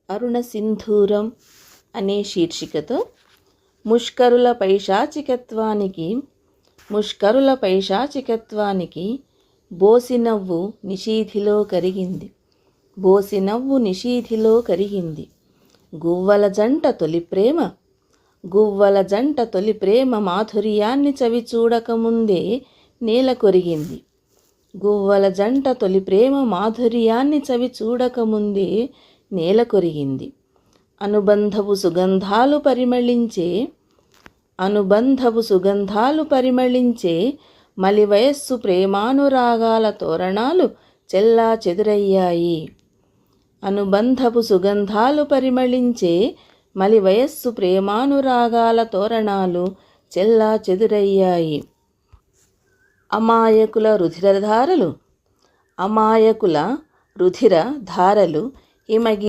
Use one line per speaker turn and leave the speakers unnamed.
అరుణ సింధూరం అనే శీర్షికతో ముష్కరుల పైశాచికత్వానికి బోసినవ్వు నిశీధిలో కరిగింది. గువ్వల జంట తొలి ప్రేమ మాధుర్యాన్ని చవి చూడకముందే నేల కొరిగింది. అనుబంధపు సుగంధాలు పరిమళించే మలి వయస్సు ప్రేమానురాగాల తోరణాలు చెల్లాచెదురయ్యాయి. అమాయకుల రుధిర ధారలు